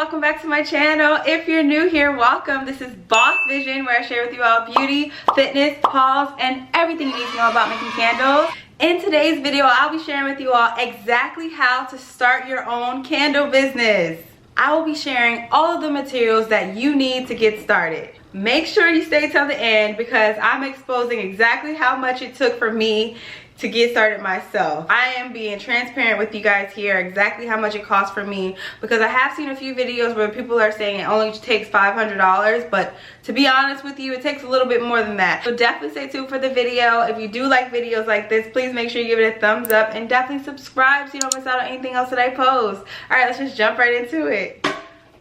welcome back to my channel. If you're new here, welcome. This is Boss Vision, where I share with you all beauty, fitness, hauls, and everything you need to know about making candles. In today's video, I'll be sharing with you all exactly how to start your own candle business. I will be sharing all of the materials that you need to get started. Make sure you stay till the end because I'm exposing exactly how much it took for me to get started myself. I am being transparent with you guys here, exactly how much it cost for me, because I have seen a few videos where people are saying it only takes $500, but to be honest with you, it takes a little bit more than that. So definitely stay tuned for the video. If you do like videos like this, please make sure you give it a thumbs up and definitely subscribe so you don't miss out on anything else that I post. All right, let's just jump right into it.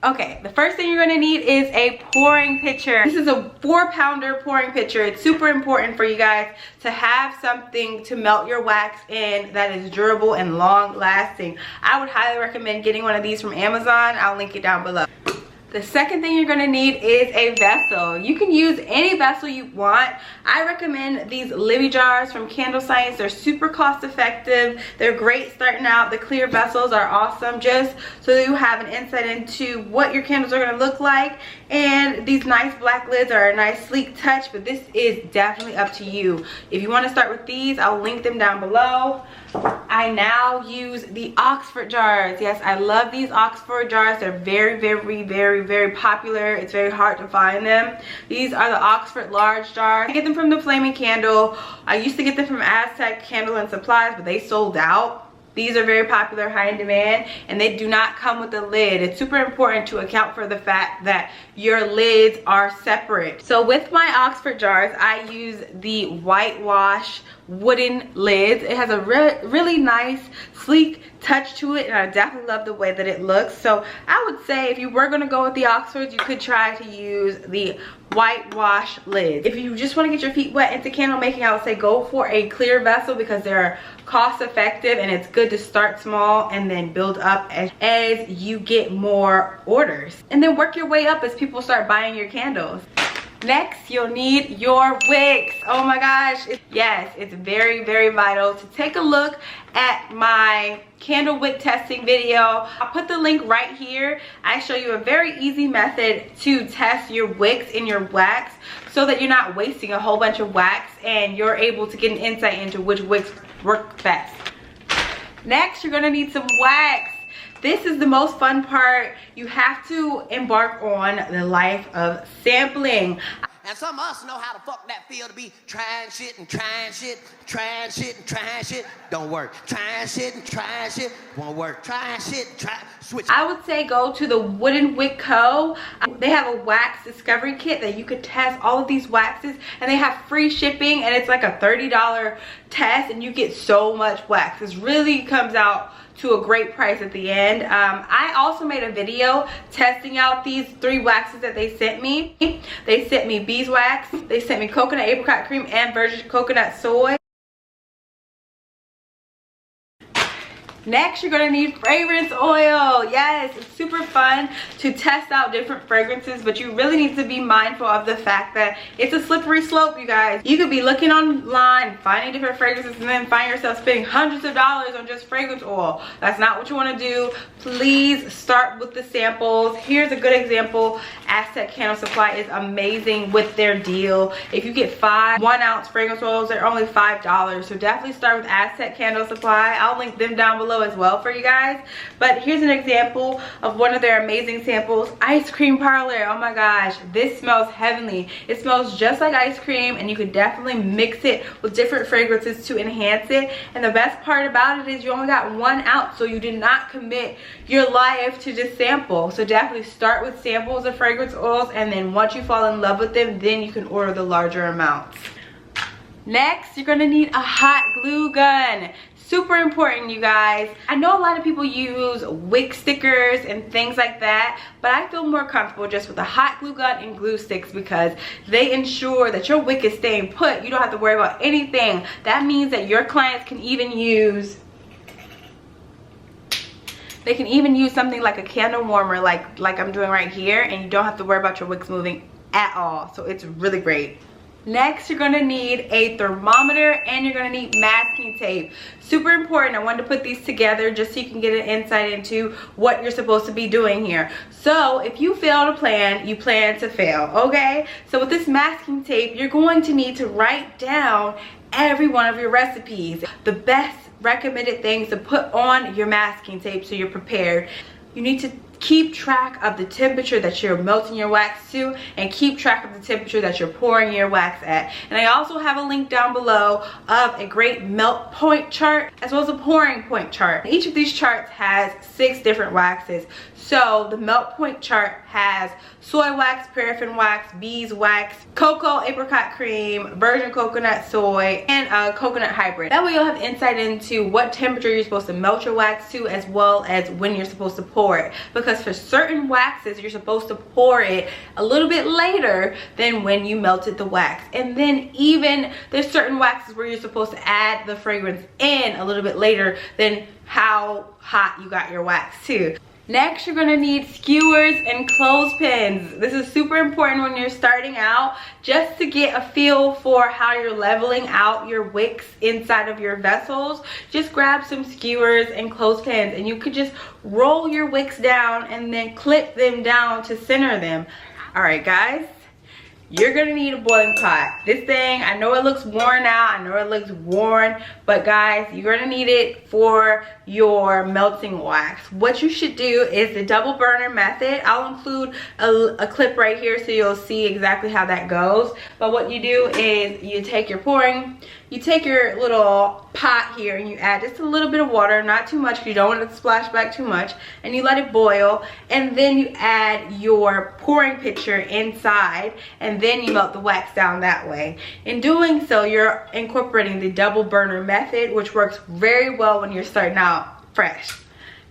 Okay, the first thing you're gonna need is a pouring pitcher. This is a 4-pounder pouring pitcher. It's super important for you guys to have something to melt your wax in that is durable and long lasting. I would highly recommend getting one of these from Amazon. I'll link it down below. The second thing you're gonna need is a vessel. You can use any vessel you want. I recommend these Libby jars from Candle Science. They're super cost effective. They're great starting out. The clear vessels are awesome just so that you have an insight into what your candles are gonna look like. And these nice black lids are a nice sleek touch, but this is definitely up to you. If you wanna start with these, I'll link them down below. I now use the Oxford jars. Yes, I love these Oxford jars. They're very popular. It's very hard to find them. These are the Oxford large jars. I get them from the Flaming Candle. I used to get them from Aztec Candle and Supplies, but they sold out. These are very popular, high in demand, and they do not come with a lid. It's super important to account for the fact that your lids are separate. So with my Oxford jars, I use the whitewash wooden lids. It has a really nice, sleek touch to it, and I definitely love the way that it looks. So I would say if you were gonna go with the Oxfords, you could try to use the whitewash lids. If you just want to get your feet wet into candle making, I would say go for a clear vessel because they're cost effective and it's good to start small and then build up as you get more orders, and then work your way up as people start buying your candles. Next, you'll need your wicks. Oh my gosh, yes, it's very vital to take a look at my candle wick testing video. I'll put the link right here. I show you a very easy method to test your wicks in your wax so that you're not wasting a whole bunch of wax and you're able to get an insight into which wicks work best. Next, you're gonna need some wax. This is the most fun part. You have to embark on the life of sampling. And some of us know how the fuck that feel to be trying shit and trying shit, trying shit and trying shit, don't work. Trying shit and trying shit, won't work. Trying shit and try, switch. I would say go to the Wooden Wick Co. They have a wax discovery kit that you could test all of these waxes, and they have free shipping, and it's like a $30 test, and you get so much wax. This really comes out to a great price at the end. I also made a video testing out these 3 waxes that they sent me. They sent me beeswax, they sent me coconut apricot cream, and virgin coconut soy. Next, you're gonna need fragrance oil. Yes, it's super fun to test out different fragrances, but you really need to be mindful of the fact that it's a slippery slope, you guys. You could be looking online, finding different fragrances, and then find yourself spending hundreds of dollars on just fragrance oil. That's not what you wanna do. Please start with the samples. Here's a good example. Aztec Candle Supply is amazing with their deal. If you get 5 1-ounce fragrance oils, they're only $5. So definitely start with Aztec Candle Supply. I'll link them down below as well for you guys. But here's an example of one of their amazing samples. Ice cream parlor. Oh my gosh, this smells heavenly. It smells just like ice cream, and you could definitely mix it with different fragrances to enhance it. And the best part about it is you only got 1 ounce, so you did not commit your life to just sample. So definitely start with samples of fragrance oils, and then once you fall in love with them, then you can order the larger amounts. Next, you're gonna need a hot glue gun. Super important, you guys. I know a lot of people use wick stickers and things like that, but I feel more comfortable just with a hot glue gun and glue sticks because they ensure that your wick is staying put. You don't have to worry about anything. That means that your clients can even use something like a candle warmer like I'm doing right here, and you don't have to worry about your wicks moving at all. So it's really great. Next, you're gonna need a thermometer and you're gonna need masking tape. Super important. I wanted to put these together just so you can get an insight into what you're supposed to be doing here. So if you fail to plan, you plan to fail, okay? So with this masking tape, you're going to need to write down every one of your recipes. The best recommended things to put on your masking tape so you're prepared. You need to keep track of the temperature that you're melting your wax to, and keep track of the temperature that you're pouring your wax at. And I also have a link down below of a great melt point chart as well as a pouring point chart. Each of these charts has 6 different waxes. So the melt point chart has soy wax, paraffin wax, beeswax, cocoa apricot cream, virgin coconut soy, and a coconut hybrid. That way you'll have insight into what temperature you're supposed to melt your wax to, as well as when you're supposed to pour it. Because for certain waxes, you're supposed to pour it a little bit later than when you melted the wax. And then even there's certain waxes where you're supposed to add the fragrance in a little bit later than how hot you got your wax to. Next, you're gonna need skewers and clothespins. This is super important when you're starting out, just to get a feel for how you're leveling out your wicks inside of your vessels. Just grab some skewers and clothespins and you could just roll your wicks down and then clip them down to center them. All right, guys. You're gonna need a boiling pot. This thing, I know it looks worn out, I know it looks worn, but guys, you're gonna need it for your melting wax. What you should do is the double burner method. I'll include a clip right here so you'll see exactly how that goes. But what you do is you take your little pot here and you add just a little bit of water, not too much because you don't want it to splash back too much, and you let it boil, and then you add your pouring pitcher inside, and then you melt the wax down that way. In doing so, you're incorporating the double burner method, which works very well when you're starting out fresh.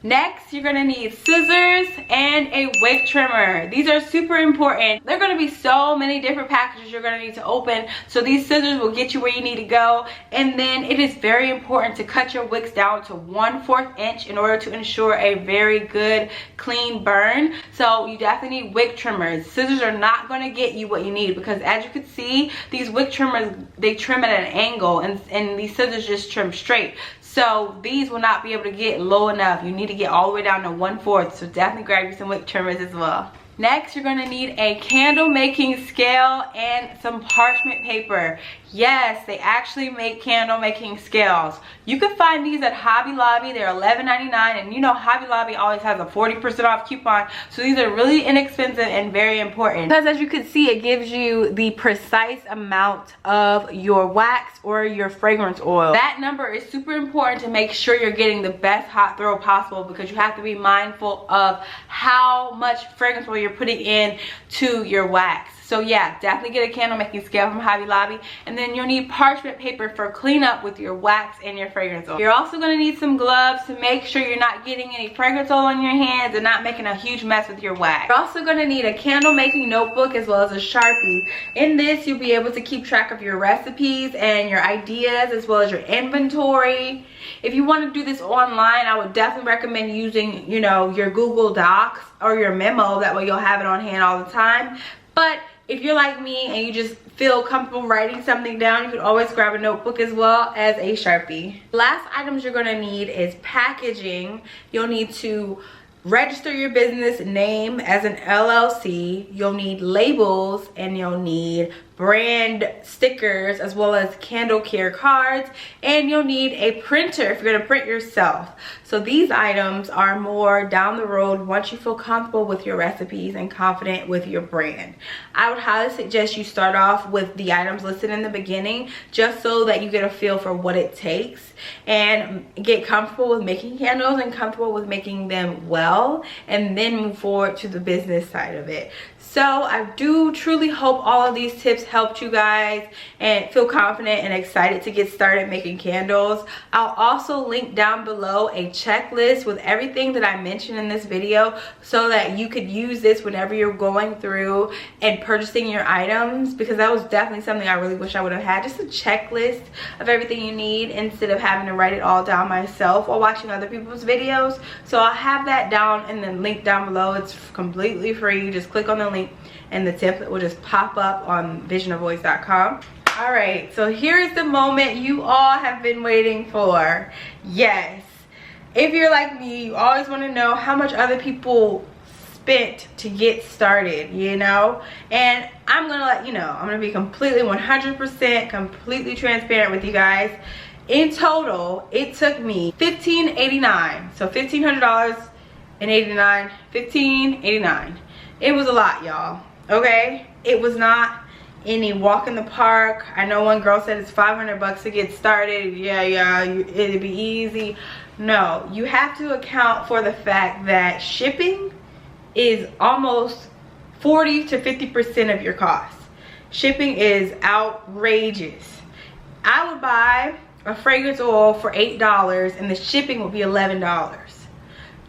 Next, you're gonna need scissors and a wig trimmer. These are super important. There are gonna be so many different packages you're gonna need to open, so these scissors will get you where you need to go. And then it is very important to cut your wigs down to 1/4 inch in order to ensure a very good clean burn. So you definitely need wig trimmers. Scissors are not gonna get you what you need, because as you can see, these wig trimmers, they trim at an angle, and these scissors just trim straight. So these will not be able to get low enough. You need to get all the way down to 1/4. So definitely grab you some wig trimmers as well. Next, you're gonna need a candle making scale and some parchment paper. Yes, they actually make candle making scales. You can find these at Hobby Lobby. They're $11.99, and you know Hobby Lobby always has a 40% off coupon. So these are really inexpensive and very important, because as you can see, it gives you the precise amount of your wax or your fragrance oil. That number is super important to make sure you're getting the best hot throw possible, because you have to be mindful of how much fragrance oil you're putting in to your wax. So yeah, definitely get a candle making scale from Hobby Lobby. And then you'll need parchment paper for cleanup with your wax and your fragrance oil. You're also gonna need some gloves to make sure you're not getting any fragrance oil on your hands and not making a huge mess with your wax. You're also gonna need a candle making notebook as well as a Sharpie. In this, you'll be able to keep track of your recipes and your ideas as well as your inventory. If you want to do this online, I would definitely recommend using, you know, your Google Docs or your memo. That way you'll have it on hand all the time. But if you're like me and you just feel comfortable writing something down, you can always grab a notebook as well as a Sharpie. Last items you're gonna need is packaging. You'll need to register your business name as an LLC. You'll need labels, and you'll need brand stickers as well as candle care cards, and you'll need a printer if you're going to print yourself. So these items are more down the road once you feel comfortable with your recipes and confident with your brand. I would highly suggest you start off with the items listed in the beginning, just so that you get a feel for what it takes and get comfortable with making candles and comfortable with making them well, and then move forward to the business side of it. So I do truly hope all of these tips helped you guys and feel confident and excited to get started making candles. I'll also link down below a checklist with everything that I mentioned in this video, so that you could use this whenever you're going through and purchasing your items, because that was definitely something I really wish I would have had, just a checklist of everything you need instead of having to write it all down myself or watching other people's videos. So I'll have that down in the link down below. It's completely free. Just click on the Amazon link, and the template will just pop up on visionofvoice.com. All right, so here's the moment you all have been waiting for. Yes, if you're like me, you always want to know how much other people spent to get started, you know. And I'm gonna let you know, I'm gonna be completely 100% completely transparent with you guys. In total, it took me $1,589, so $1,500 and 89, $1,589. It was a lot, y'all. Okay, it was not any walk in the park. I know one girl said it's 500 bucks to get started. Yeah, it'd be easy. No, you have to account for the fact that shipping is almost 40 to 50% of your cost. Shipping is outrageous. I would buy a fragrance oil for $8 and the shipping would be $11.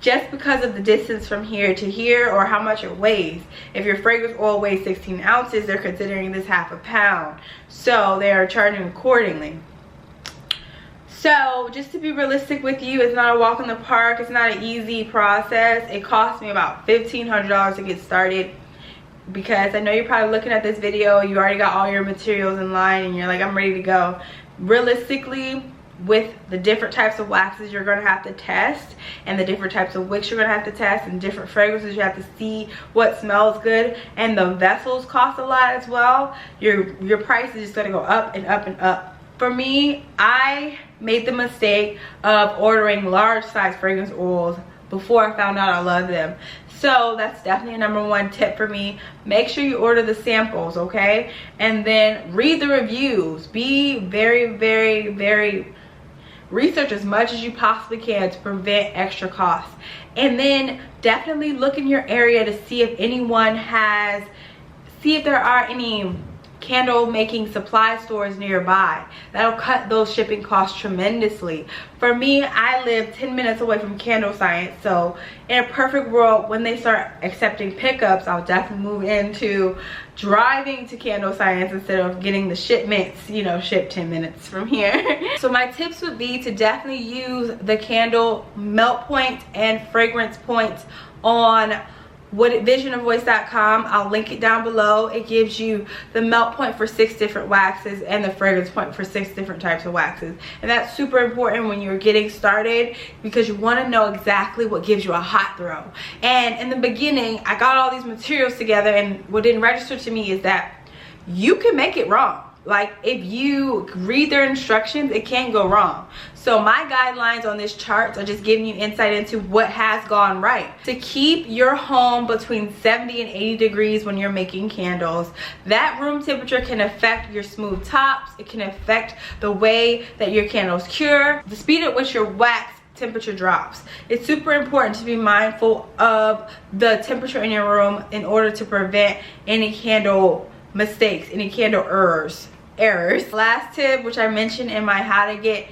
Just because of the distance from here to here, or how much it weighs. If your fragrance oil weighs 16 ounces, they're considering this half a pound. So they are charging accordingly. So just to be realistic with you, it's not a walk in the park. It's not an easy process. It cost me about $1,500 to get started, because I know you're probably looking at this video, you already got all your materials in line and you're like, I'm ready to go. Realistically, with the different types of waxes you're going to have to test, and the different types of wicks you're going to have to test, and different fragrances you have to see what smells good, and the vessels cost a lot as well, your price is just going to go up and up and up. For me, I made the mistake of ordering large size fragrance oils before I found out I love them. So that's definitely a #1 tip for me. Make sure you order the samples, okay? And then read the reviews. Be very research as much as you possibly can to prevent extra costs. And then definitely look in your area to see if see if there are any candle making supply stores nearby. That'll cut those shipping costs tremendously. For me, I live 10 minutes away from Candle Science, so in a perfect world, when they start accepting pickups, I'll definitely move into driving to Candle Science instead of getting the shipments, you know, shipped 10 minutes from here. So my tips would be to definitely use the candle melt point and fragrance points on visionofvoice.com. I'll link it down below. It gives you the melt point for 6 different waxes and the fragrance point for 6 different types of waxes. And that's super important when you're getting started, because you want to know exactly what gives you a hot throw. And in the beginning, I got all these materials together, and what didn't register to me is that you can make it wrong. Like, if you read their instructions, it can go wrong. So my guidelines on this chart are just giving you insight into what has gone right. To keep your home between 70 and 80 degrees when you're making candles, that room temperature can affect your smooth tops. It can affect the way that your candles cure, the speed at which your wax temperature drops. It's super important to be mindful of the temperature in your room in order to prevent any candle mistakes, any candle errors. Last tip, which I mentioned in my how to get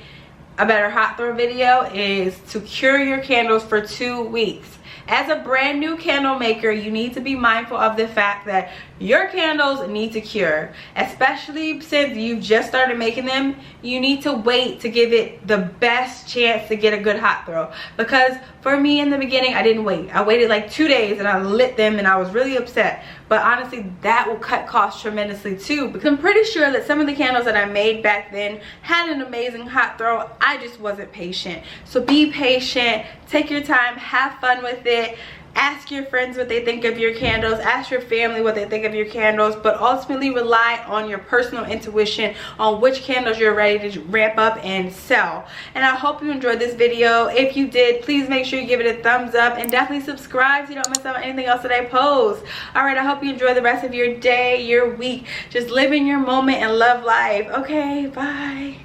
a better hot throw video, is to cure your candles for 2 weeks. As a brand new candle maker, you need to be mindful of the fact that your candles need to cure, especially since you just started making them. You need to wait to give it the best chance to get a good hot throw. Because for me in the beginning, I didn't wait. I waited like 2 days and I lit them and I was really upset. But honestly, that will cut costs tremendously too, because I'm pretty sure that some of the candles that I made back then had an amazing hot throw. I just wasn't patient. So be patient, take your time, have fun with it. Ask your friends what they think of your candles. Ask your family what they think of your candles. But ultimately rely on your personal intuition on which candles you're ready to ramp up and sell. And I hope you enjoyed this video. If you did, please make sure you give it a thumbs up. And definitely subscribe so you don't miss out on anything else that I post. Alright, I hope you enjoy the rest of your day, your week. Just live in your moment and love life. Okay, bye.